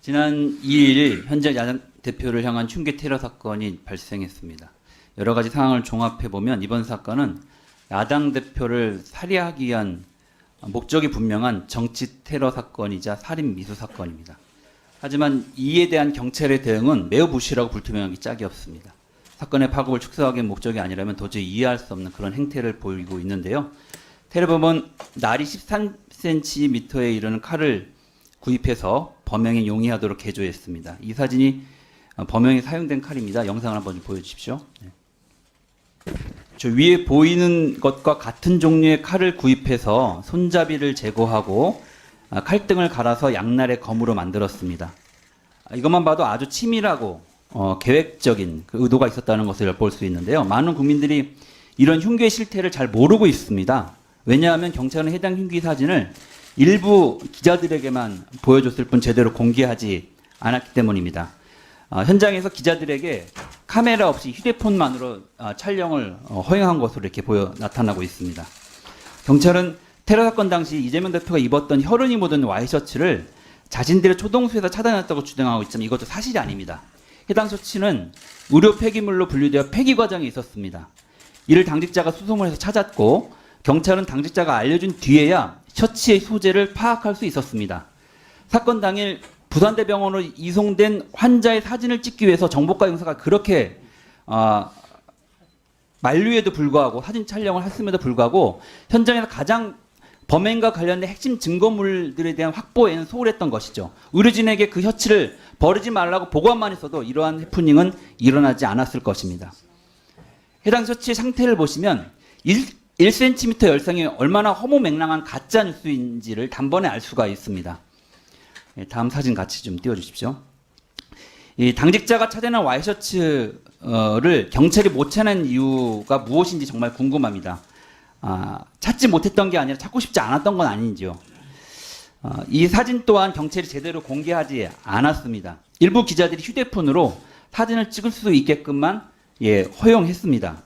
지난 2일 현재 야당 대표를 향한 흉기 테러 사건이 발생했습니다. 여러 가지 상황을 종합해 보면 이번 사건은 야당 대표를 살해하기 위한 목적이 분명한 정치 테러 사건이자 살인 미수 사건입니다. 하지만 이에 대한 경찰의 대응은 매우 부실하고 불투명하기 짝이 없습니다. 사건의 파급을 축소하기 위한 목적이 아니라면 도저히 이해할 수 없는 그런 행태를 보이고 있는데요. 테러범은 날이 13cm에 이르는 칼을 구입해서 범행에 용이하도록 개조했습니다. 이 사진이 범행에 사용된 칼입니다. 영상을 한번 좀 보여주십시오. 네. 저 위에 보이는 것과 같은 종류의 칼을 구입해서 손잡이를 제거하고 칼등을 갈아서 양날의 검으로 만들었습니다. 이것만 봐도 아주 치밀하고 계획적인 그 의도가 있었다는 것을 엿볼 수 있는데요. 많은 국민들이 이런 흉기의 실태를 잘 모르고 있습니다. 왜냐하면 경찰은 해당 흉기 사진을 일부 기자들에게만 보여줬을 뿐 제대로 공개하지 않았기 때문입니다. 현장에서 기자들에게 카메라 없이 휴대폰만으로 촬영을 허용한 것으로 이렇게 나타나고 있습니다. 경찰은 테러 사건 당시 이재명 대표가 입었던 혈흔이 묻은 와이셔츠를 자신들의 초동수에서 차단했다고 주장하고 있지만 이것도 사실이 아닙니다. 해당 셔츠는 의료 폐기물로 분류되어 폐기 과정에 있었습니다. 이를 당직자가 수소문을 해서 찾았고 경찰은 당직자가 알려준 뒤에야 셔츠의 소재를 파악할 수 있었습니다. 사건 당일 부산대병원으로 이송된 환자의 사진을 찍기 위해서 정보과 형사가 그렇게 만류에도 불구하고 사진 촬영을 했음에도 불구하고 현장에서 가장 범행과 관련된 핵심 증거물들에 대한 확보에는 소홀했던 것이죠. 의료진에게 그 셔츠를 버리지 말라고 보고만 했어도 이러한 해프닝은 일어나지 않았을 것입니다. 해당 셔츠의 상태를 보시면 1cm 열상이 얼마나 허무맹랑한 가짜 뉴스인지를 단번에 알 수가 있습니다. 다음 사진 같이 좀 띄워주십시오. 이 당직자가 찾아낸 와이셔츠를 경찰이 못 찾는 이유가 무엇인지 정말 궁금합니다. 찾지 못했던 게 아니라 찾고 싶지 않았던 건 아닌지요. 이 사진 또한 경찰이 제대로 공개하지 않았습니다. 일부 기자들이 휴대폰으로 사진을 찍을 수 있게끔만 허용했습니다.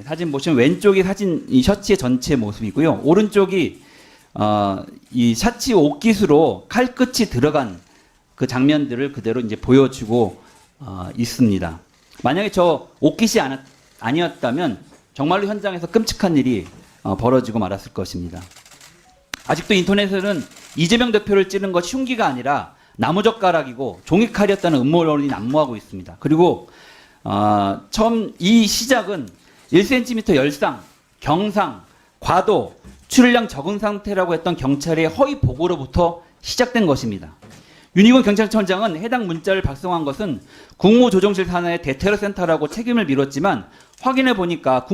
사진 보시면 왼쪽이 이 셔츠의 전체 모습이고요. 오른쪽이 이 셔츠 옷깃으로 칼끝이 들어간 그 장면들을 그대로 이제 보여주고 있습니다. 만약에 저 옷깃이 아니었다면 정말로 현장에서 끔찍한 일이 벌어지고 말았을 것입니다. 아직도 인터넷에는 이재명 대표를 찌른 것이 흉기가 아니라 나무젓가락이고 종이칼이었다는 음모론이 난무하고 있습니다. 그리고 처음 이 시작은 1cm 열상, 경상, 과도, 출혈량 적은 상태라고 했던 경찰의 허위 보고로부터 시작된 것입니다. 윤희곤 경찰청장은 해당 문자를 발송한 것은 국무조정실 산하의 대테러센터라고 책임을 미뤘지만 확인해 보니까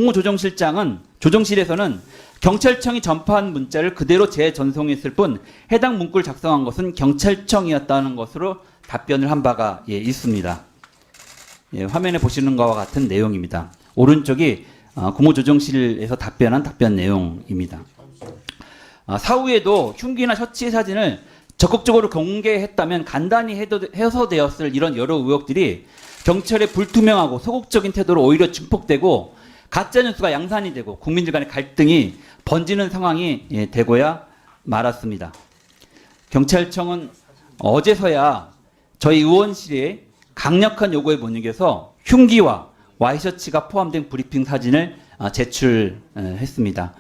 조정실에서는 경찰청이 전파한 문자를 그대로 재전송했을 뿐 해당 문구를 작성한 것은 경찰청이었다는 것으로 답변을 한 바가 있습니다. 화면에 보시는 것과 같은 내용입니다. 오른쪽이 국무조정실에서 답변한 답변 내용입니다. 사후에도 흉기나 셔츠의 사진을 적극적으로 공개했다면 간단히 해소되었을 이런 여러 의혹들이 경찰의 불투명하고 소극적인 태도로 오히려 증폭되고 가짜뉴스가 양산이 되고 국민들 간의 갈등이 번지는 상황이 되고야 말았습니다. 경찰청은 어제서야 저희 의원실에 강력한 요구에 못 이겨서 흉기와 와이셔츠가 포함된 브리핑 사진을 제출했습니다.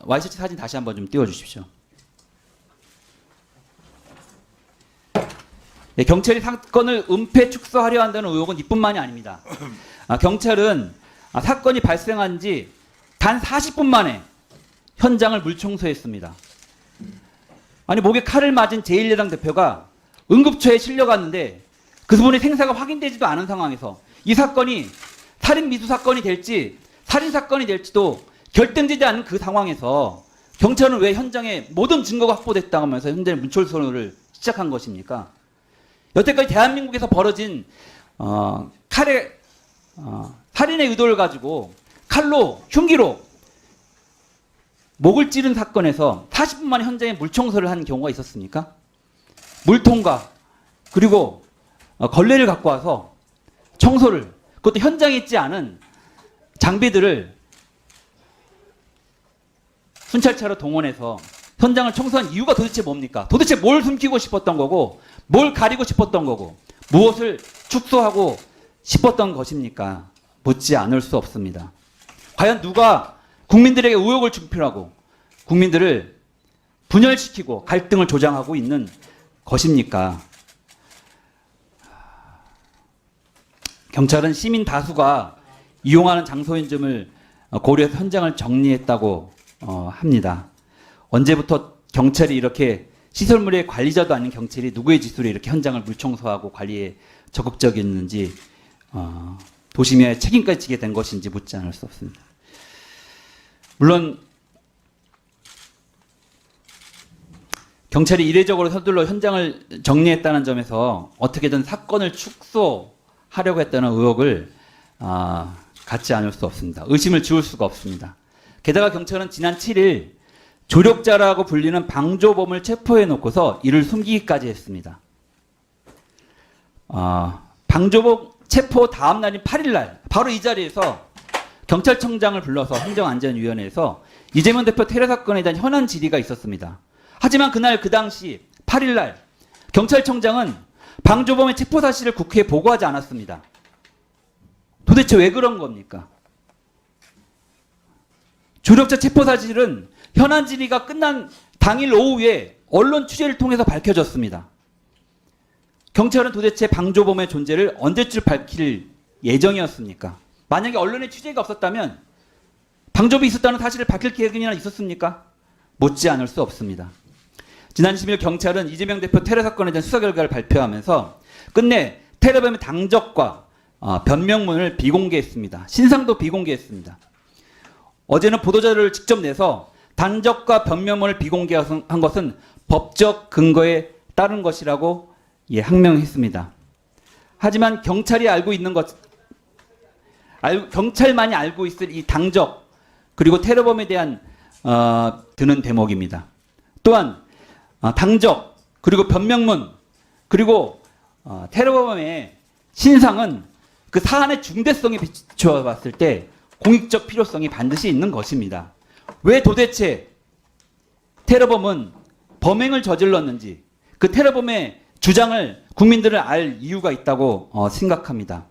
와이셔츠 사진 다시 한번 좀 띄워주십시오. 경찰이 사건을 은폐 축소하려 한다는 의혹은 이뿐만이 아닙니다. 경찰은 사건이 발생한 지 단 40분 만에 현장을 물청소했습니다. 아니 목에 칼을 맞은 제1야당 대표가 응급처에 실려갔는데 그분의 생사가 확인되지도 않은 상황에서 이 사건이 살인 미수 사건이 될지 살인 사건이 될지도 결정되지 않은 그 상황에서 경찰은 왜 현장에 모든 증거가 확보됐다고 하면서 현재 물청소를 시작한 것입니까? 여태까지 대한민국에서 벌어진 살인의 의도를 가지고 칼로 흉기로 목을 찌른 사건에서 40분 만에 현장에 물청소를 한 경우가 있었습니까? 물통과 그리고 걸레를 갖고 와서 청소를 그것도 현장에 있지 않은 장비들을 순찰차로 동원해서 현장을 청소한 이유가 도대체 뭡니까? 도대체 뭘 숨기고 싶었던 거고, 뭘 가리고 싶었던 거고, 무엇을 축소하고 싶었던 것입니까? 묻지 않을 수 없습니다. 과연 누가 국민들에게 의혹을 준필하고 국민들을 분열시키고 갈등을 조장하고 있는 것입니까? 경찰은 시민 다수가 이용하는 장소인 점을 고려해서 현장을 정리했다고 합니다. 언제부터 경찰이 이렇게 시설물의 관리자도 아닌 경찰이 누구의 지시로 이렇게 현장을 물청소하고 관리에 적극적이었는지 도심의 책임까지 지게 된 것인지 묻지 않을 수 없습니다. 물론 경찰이 이례적으로 서둘러 현장을 정리했다는 점에서 어떻게든 사건을 축소하려고 했다는 의혹을 갖지 않을 수 없습니다. 의심을 지울 수가 없습니다. 게다가 경찰은 지난 7일 조력자라고 불리는 방조범을 체포해 놓고서 이를 숨기기까지 했습니다. 방조범 체포 다음 날인 8일 날 바로 이 자리에서 경찰청장을 불러서 행정안전위원회에서 이재명 대표 테러 사건에 대한 현안 질의가 있었습니다. 하지만 그 당시 8일 날 경찰청장은 방조범의 체포 사실을 국회에 보고하지 않았습니다. 도대체 왜 그런 겁니까? 조력자 체포 사실은 현안 질의가 끝난 당일 오후에 언론 취재를 통해서 밝혀졌습니다. 경찰은 도대체 방조범의 존재를 언제쯤 밝힐 예정이었습니까? 만약에 언론의 취재가 없었다면 방조범이 있었다는 사실을 밝힐 계획이나 있었습니까? 묻지 않을 수 없습니다. 지난 10일 경찰은 이재명 대표 테러 사건에 대한 수사 결과를 발표하면서 끝내 테러범의 당적과 변명문을 비공개했습니다. 신상도 비공개했습니다. 어제는 보도자료를 직접 내서 단적과 변명문을 비공개한 것은 법적 근거에 따른 것이라고 항명했습니다. 하지만 경찰이 알고 있는 것, 경찰만이 알고 있을 이 당적 그리고 테러범에 대한 드는 대목입니다. 또한 당적 그리고 변명문 그리고 테러범의 신상은 그 사안의 중대성에 비추어 봤을 때 공익적 필요성이 반드시 있는 것입니다. 왜 도대체 테러범은 범행을 저질렀는지 그 테러범의 주장을 국민들은 알 이유가 있다고 생각합니다.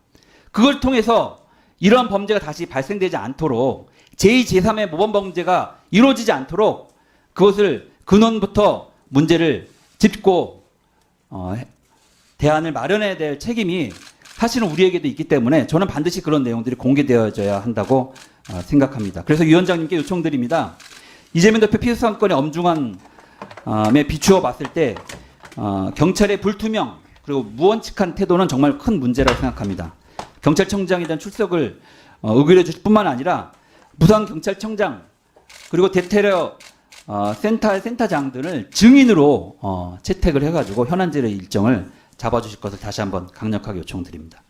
그걸 통해서 이러한 범죄가 다시 발생되지 않도록 제2, 제3의 모범범죄가 이루어지지 않도록 그것을 근원부터 문제를 짚고 대안을 마련해야 될 책임이 사실은 우리에게도 있기 때문에 저는 반드시 그런 내용들이 공개되어져야 한다고 생각합니다. 그래서 위원장님께 요청드립니다. 이재명 대표 피해 사건의 엄중함에 비추어 봤을 때 경찰의 불투명 그리고 무원칙한 태도는 정말 큰 문제라고 생각합니다. 경찰청장에 대한 출석을 의결해 주실 뿐만 아니라 부산경찰청장 그리고 대테러 센터장들을 증인으로 채택을 해가지고 현안질의 일정을 잡아주실 것을 다시 한번 강력하게 요청드립니다.